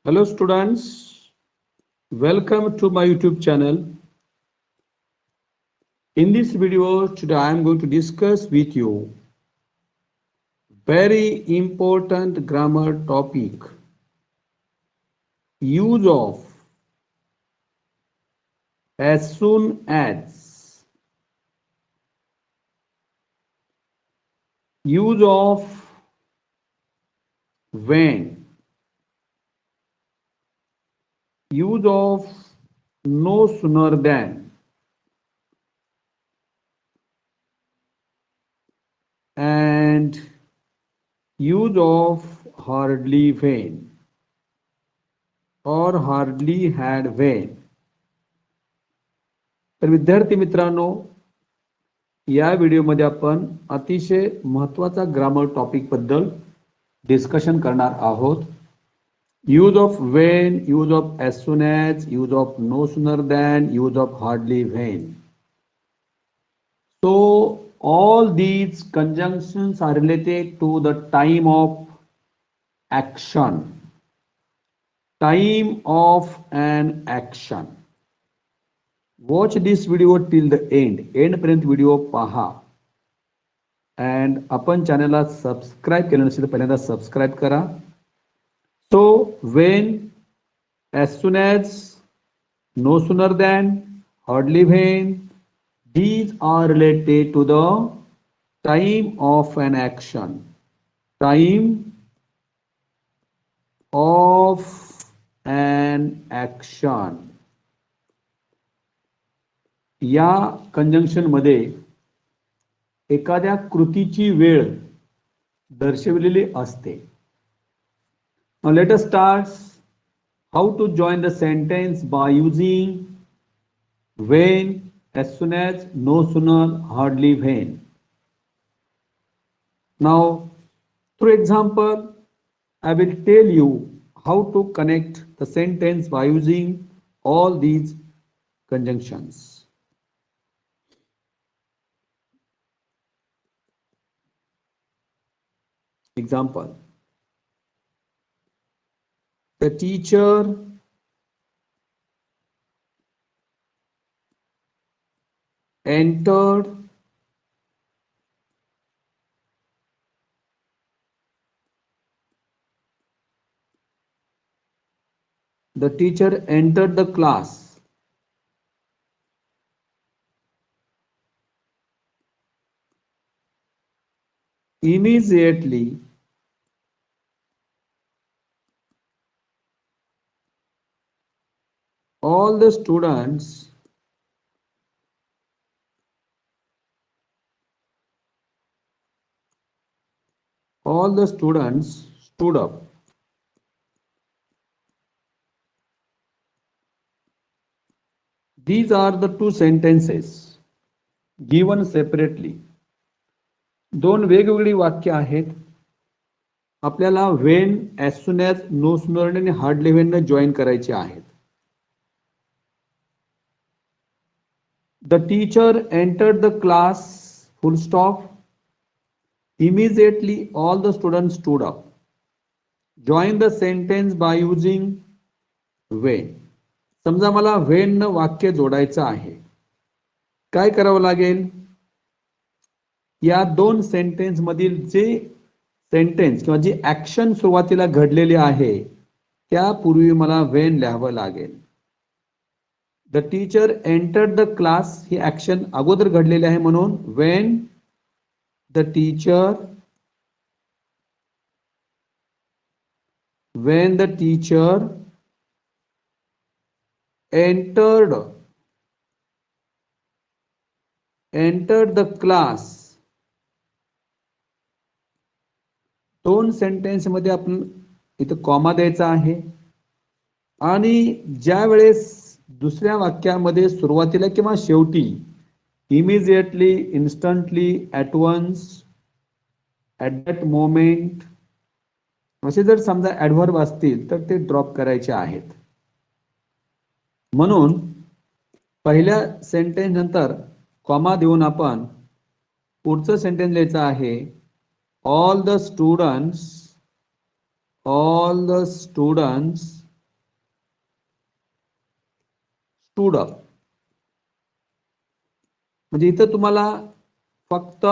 Hello students, welcome to my YouTube channel. In this video today I am going to discuss with you very important grammar topic, use of as soon as, use of when, use of no sooner than, and use of hardly when or hardly had when. तर विद्यार्थी मित्रांनो, या व्हिडिओमध्ये आपण अतिशय महत्त्वाचा grammar topic बद्दल discussion करणार आहोत. Use of when, use of as soon as, use of no sooner than, use of hardly when. So all these conjunctions are related to the time of action. Time of an action. Watch this video till the end. End पर्यंत video पहा. And आपण चॅनलला subscribe केलं नसेल तर पहिल्यांदा subscribe करा. So when, as soon as, no sooner than, hardly when, these are related to the time of an action. Time of an action. या कंजंक्शन मध्ये एखाद्या कृतीची वेळ दर्शविलेली असते. Now let us start how to join the sentence by using when, as soon as, no sooner, hardly when. Now through example I will tell you how to connect the sentence by using all these conjunctions. Example: the teacher entered the class immediately all the students stood up. These are the two sentences given separately. दोन वेगवेगळी वाक्य आहेत. आपल्याला when, as soon as, no sooner आणि hardly when ने join करायचे आहेत. The teacher entered the class, full stop. Immediately all the students stood up. Join the sentence by using when. समजा मला when न वाक्य जोडायचं आहे. काय करावं लागेल? या दोन सेंटेन्स मधील जे सेंटेन्स किंवा जी ऍक्शन सुरुवातीला घडलेली आहे त्यापूर्वी मला when लिहावं लागेल. The teacher entered the class he action अगोदर घडलेली आहे म्हणून when the teacher entered the class. दोन सेंटेन्स मध्ये आपण इथं कॉमा द्यायचा आहे आणि ज्या वेळेस दुसऱ्या वाक्यामध्ये सुरुवातीला किंवा शेवटी immediately, instantly, at once, at that moment असे जर समजा ॲडव्हर्ब असतील तर ते ड्रॉप करायचे आहेत. म्हणून पहिल्या सेंटेन्स नंतर कॉमा देऊन आपण पुढचं सेंटेन्स लिहायचं आहे. all the students stood up. म्हणजे इथं तुम्हाला फक्त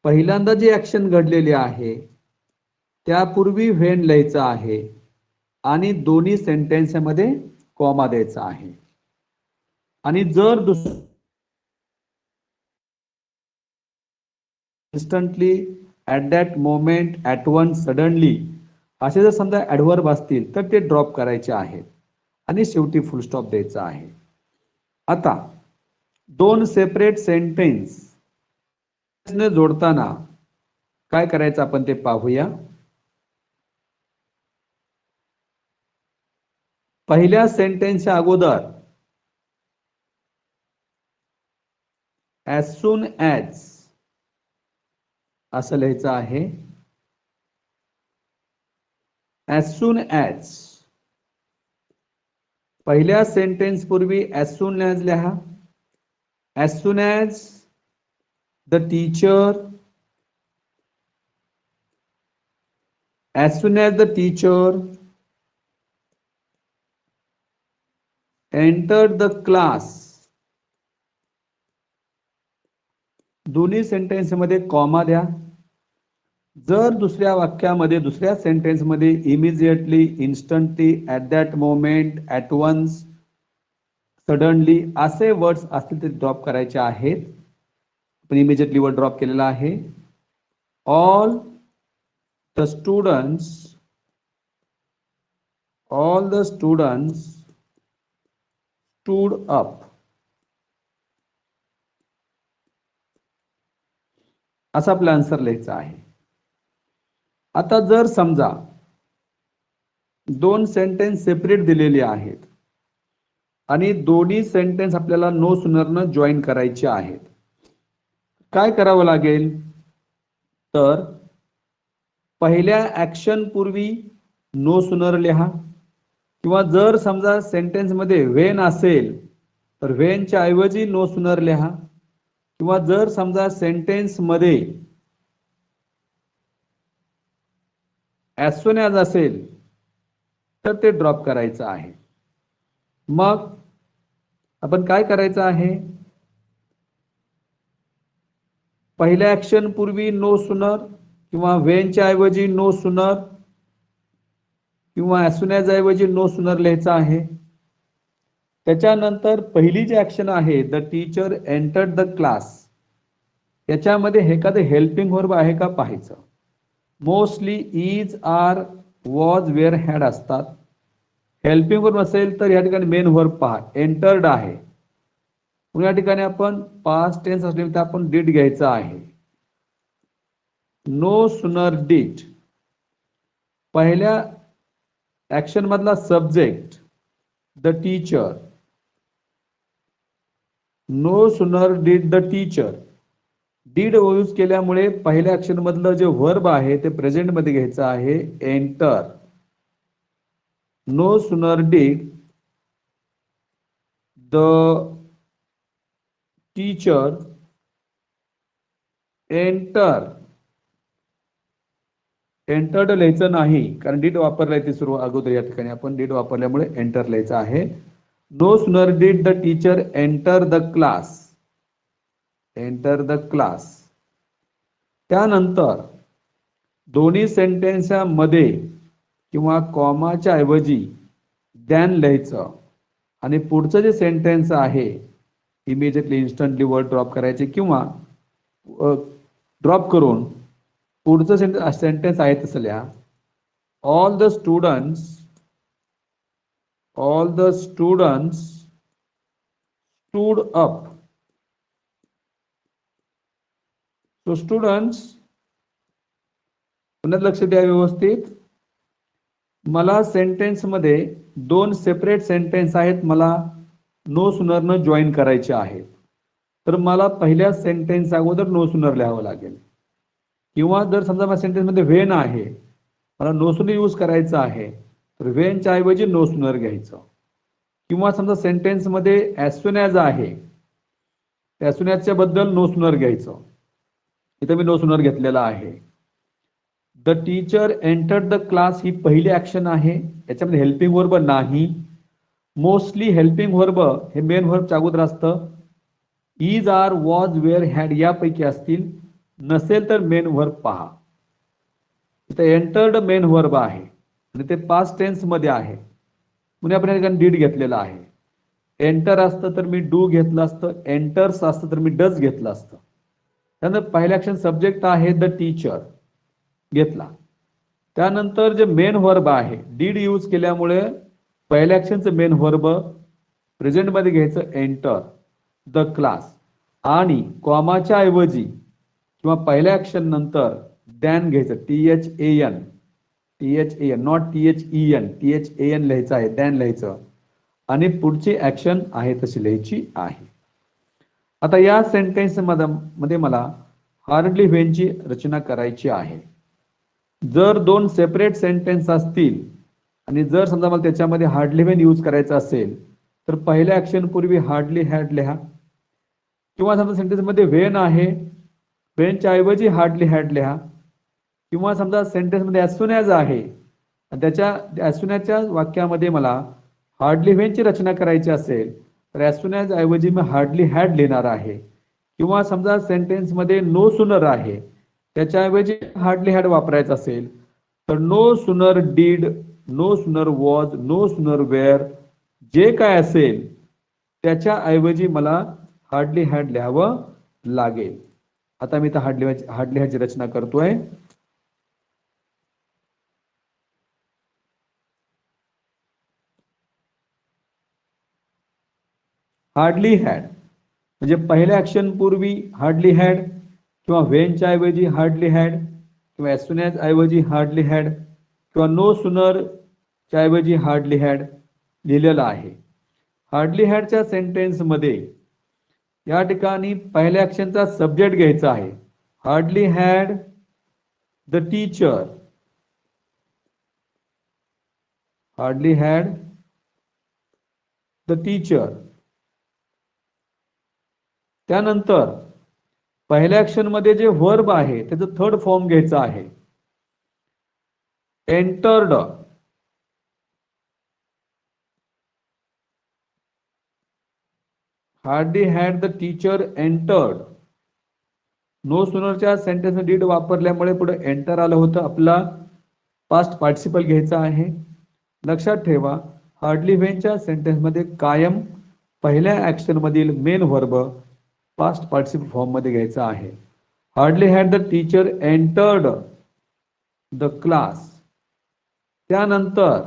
पहिल्यांदा जी ऍक्शन घडलेली आहे त्यापूर्वी व्हेन लिहायचं आहे आणि दोन्ही सेंटेन्समध्ये कॉमा द्यायचा आहे. आणि जर instantly, at that moment, at once, suddenly असे जर समजा ॲडव्हर्ब असतील तर ते ड्रॉप करायचे आहेत आणि शेवटी फुल स्टॉप द्यायचा आहे. आता दोन सेपरेट सेंटेन्स जोडताना काय करायचं आपण ते पाहूया. पहिल्या सेंटेन्सच्या अगोदर as soon as असं लिहायचं आहे. as soon as पहिल्या सेंटेन्स पूर्वी as soon as लिहा. as soon as the teacher entered the class. दोन्ही सेंटेन्स मध्ये कॉमा द्या. जर दुसऱ्या वाक्यामध्ये दुसऱ्या सेंटेन्स मध्ये immediately, instantly, at that moment, at once, suddenly असे वर्ड्स असतील ते ड्रॉप करायचे आहेत. पण इमिजिएटली वर्ड ड्रॉप केलेला आहे. All the students stood up. असा आपला आन्सर लिहायचा आहे. आता जर समजा दोन सेंटेन्स सेपरेट दिलेले आहेत आणि दोन्ही सेंटेन्स आपल्याला नो सुनरनं जॉईन करायचे आहेत, काय करावं लागेल? तर पहिल्या ऍक्शन पूर्वी नो सुनर लिहा, किंवा जर समजा सेंटेन्स मध्ये व्हेन असेल तर व्हेनच्या ऐवजी नो सुनर लिहा, किंवा जर समजा सेंटेन्स मध्ये ॲज सून ॲज असेल तर ते ड्रॉप करायचं आहे. मग आपण काय करायचं आहे? पहिल्या ऍक्शन पूर्वी नो सुनर किंवा व्हेनच्या ऐवजी नो सुनर किंवा ॲज सून ॲज ऐवजी नो सुनर लिहायचं आहे. त्याच्यानंतर पहिली जी ऍक्शन आहे the teacher entered the class, याच्यामध्ये एखादं हेल्पिंग वर्ब आहे का पाहायचं. Mostly is, are, was, were, had असतात. हेल्पिंग वर्ब असेल तर या ठिकाणी मेन वर्ब पहा, एंटर्ड आहे. या ठिकाणी आपण पास्ट टेन्स असले तर आपण डिड घ्यायचा आहे. नो सुनर डिड पहिल्या ऍक्शन मधला subject the teacher. No sooner did the teacher, did use केल्यामुळे पहिल्या ऍक्शन मधलं जे वर्ब आहे ते प्रेझेंट मध्ये घ्यायचं आहे, enter. No sooner did the teacher enter. Entered लिहायचं नाही कारण डीड वापरलाय ते सुरू अगोदर, या ठिकाणी आपण डीड वापरल्यामुळे एंटर लिहायचं आहे. No sooner did the teacher enter the class. Enter the class. त्यानंतर दोन्ही सेंटेन्सच्या मध्ये किंवा कॉमाच्या ऐवजी दॅन लिहायचं आणि पुढचं जे सेंटेन्स आहे इमिजिएटली, इन्स्टंटली वर्ड ड्रॉप करायचे किंवा ड्रॉप करून पुढचं सेंटेन्स आहे तसं लिहा. All the students stood up. So students, पुन्हा लक्ष द्या व्यवस्थित. मला सेंटेन्स मध्ये दोन सेपरेट सेंटेन्स आहेत, मला नो सुनरनं जॉईन करायचे आहेत, तर मला पहिल्या सेंटेन्स अगोदर नो सुनर लिहावं लागेल. किंवा जर समजा माझ्या सेंटेन्स मध्ये व्हेन आहे, मला नो सुनर यूज करायचं आहे, तर व्हेनच्या ऐवजी नो सुनर घ्यायचं. किंवा समजा सेंटेन्स मध्ये ॲज सून ॲज आहे, ॲज सून ॲजच्या बद्दल नो सुनर घ्यायचं. इथे मी नो सुनर घेतलेला आहे. The teacher entered the class ही पहिली ऍक्शन आहे, याच्यामध्ये हेल्पिंग वर्ब नाही. मोस्टली हेल्पिंग वर्ब हे मेन व्हर्बच्या अगोदर असतं. Is, are, was, were, had यापैकी असतील. नसेल तर मेन व्हर्ब पहा. इथं एंटर्ड मेन व्हर्ब आहे आणि ते पास्ट टेन्स मध्ये आहे. म्हणजे आपण या ठिकाणी डीड घेतलेला आहे. एंटर असतं तर मी डू घेतलं असतं. एंटर्स असतं तर मी डज घेतलं असतं. त्यानंतर पहिल्या ऍक्शन सब्जेक्ट आहे द टीचर घेतला. त्यानंतर जे मेन व्हर्ब आहे डीड यूज केल्यामुळे पहिल्या ऍक्शनचं मेन व्हर्ब प्रेझेंट मध्ये घ्यायचं एंटर द क्लास आणि कॉमाच्या ऐवजी किंवा पहिल्या ऍक्शन नंतर दॅन घ्यायचं THAN नॉट THEN लिहायचं आहे दॅन लिहायचं आणि पुढची ऍक्शन आहे तशी लिहायची आहे. आता या सेंटेन्स मध्ये मला हार्डली व्हेनची रचना करायची आहे. जर दोन सेपरेट सेंटेन्स असतील आणि जर समजा मला त्याच्यामध्ये हार्डली व्हेन यूज करायचा असेल तर पहिल्या ऍक्शन पूर्वी हार्डली हॅड लिहा किंवा समजा सेंटेन्स मध्ये व्हेन आहे व्हेनच्या ऐवजी हार्डली हॅड लिहा किंवा समजा सेंटेन्स मध्ये ॲज सून ॲज आहे त्याच्या ॲज सून ॲजच्या वाक्यामध्ये मला हार्डली व्हेनची रचना करायची असेल तर ॲज सून ॲज ऐवजी मी हार्डली हॅड लिहिणार आहे. किंवा समजा सेंटेन्स मध्ये नो सुनर आहे त्याच्याऐवजी हार्डली हॅड वापरायचं असेल तर no sooner did no sooner was no sooner were जे काय असेल त्याच्या ऐवजी मला हार्डली हॅड लिहावं लागेल. आता मी तर हार्डली हॅडची रचना करतोय. हार्डली हॅड म्हणजे पहिल्या ऍक्शन पूर्वी हार्डली हॅड किंवा व्हेनच्या ऐवजी हार्डली हॅड किंवा ॲज सून ॲज ऐवजी हार्डली हॅड किंवा नो सुनर च्या ऐवजी हार्डली हॅड लिहिलेलं आहे. हार्डली हॅडच्या सेंटेन्स मध्ये या ठिकाणी पहिल्या ऍक्शनचा सब्जेक्ट घ्यायचा आहे. Hardly had the teacher hardly had the teacher. त्यानंतर पहिल्या ऍक्शन मध्ये जे व्हर्ब आहे त्याचं थर्ड फॉर्म घ्यायचा आहे entered. Hardly had the teacher entered. No सुनरच्या सेंटेन्स डीड वापरल्यामुळे पुढे एंटर आलं होतं. आपला पास्ट पार्टिसिपल घ्यायचा आहे. लक्षात ठेवा हार्डली व्हेनच्या सेंटेन्स मध्ये कायम पहिल्या ऍक्शन मधील main verb past participle form मध्ये घ्यायचा आहे. Hardly had the teacher entered the class. त्यानंतर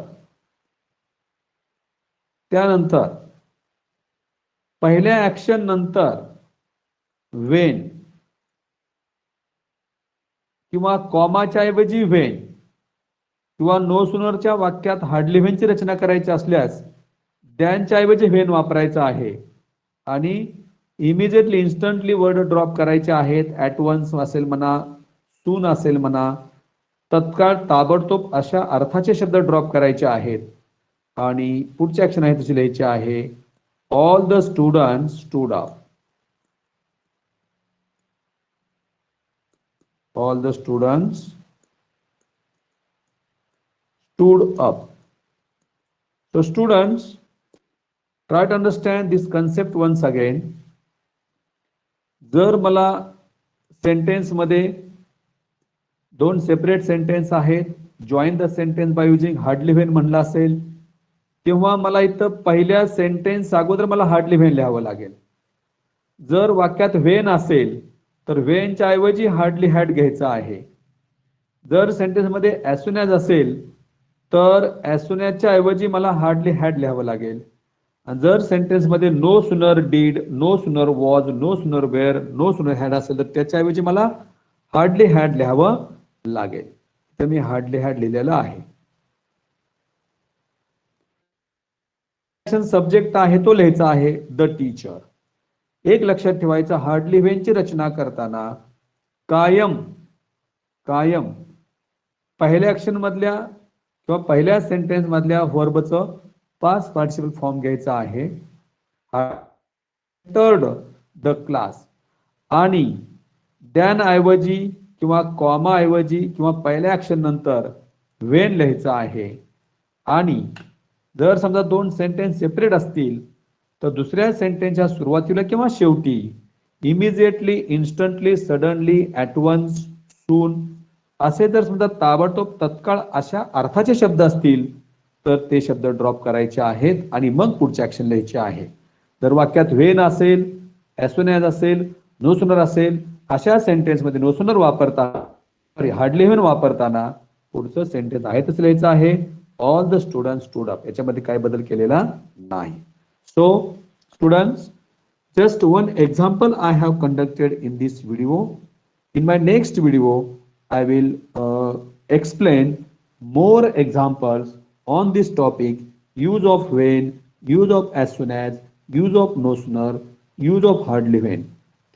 पहिल्या ऍक्शन नंतर वेन किंवा कॉमाच्या ऐवजी वेन किंवा नो सुनरच्या वाक्यात हार्डली व्हेनची रचना करायची असल्यास दॅनच्या ऐवजी व्हेन वापरायचा आहे आणि इमिजिएटली इन्स्टंटली वर्ड ड्रॉप करायचे आहेत. ॲट वन्स असेल म्हणा सून असेल म्हणा तत्काळ ताबडतोब अशा अर्थाचे शब्द ड्रॉप करायचे आहेत आणि पुढची ऍक्शन आहे तशी लिहायची आहे all the student stood up. All the students stood up. So students, try to understand this concept once again. जर मला सेंटेन्स मध्ये दोन सेपरेट सेंटेन्स आहेत join the sentence by using hardly when म्हणलं असेल तेव्हा मला इथं पहिल्या सेंटेन्स अगोदर मला हार्डली व्हेन लिहावं लागेल. जर वाक्यात व्हेन असेल तर व्हेनच्या ऐवजी हार्डली हॅड घ्यायचा आहे. जर सेंटेन्स मध्ये ॲज सून ॲज असेल तर ॲज सून ॲजच्या ऐवजी मला हार्डली हॅड लिहावं लागेल. आणि जर सेंटेन्स मध्ये no sooner did no sooner was no sooner were no sooner had असेल तर त्याच्याऐवजी मला हार्डली हॅड लिहावं लागेल. तर मी हार्डली हॅड लिहिलेलं आहे. सब्जेक्ट आहे तो लिहायचा आहे द टीचर. एक लक्षात ठेवायचं हार्डली व्हेनची रचना करताना कायम पहिल्या ऍक्शन मधल्या किंवा पहिल्या सेंटेन्स मधल्या व्हर्बचं पास्ट पार्टिसिपल फॉर्म घ्यायचा आहे एंटर्ड द क्लास आणि दॅन ऐवजी किंवा कॉमा ऐवजी किंवा पहिल्या ऍक्शन नंतर व्हेन लिहायचं आहे आणि जर समजा दोन सेंटेन्स सेपरेट असतील तर दुसऱ्या सेंटेन्सच्या सुरुवातीला किंवा शेवटी immediately, instantly, suddenly, at once, soon असे जर समजा ताबडतोब तत्काळ अशा अर्थाचे शब्द असतील तर ते शब्द ड्रॉप करायचे आहेत आणि मग पुढचे ऍक्शन लिहायचे आहे. जर वाक्यात व्हेन असेल, ॲज सून ॲज असेल, नो सूनर असेल, अशा सेंटेन्समध्ये नो सूनर वापरताना, हार्डली व्हेन वापरताना पुढचं सेंटेन्स आहे तसं लिहायचं आहे. All the students stood up, याच्यामध्ये काय बदल केलेला नाही. So students, just one example I have conducted in this video. In my next video, I will explain more examples on this topic: use of when, use of as soon as, use of no sooner, use of hardly when.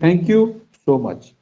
Thank you so much.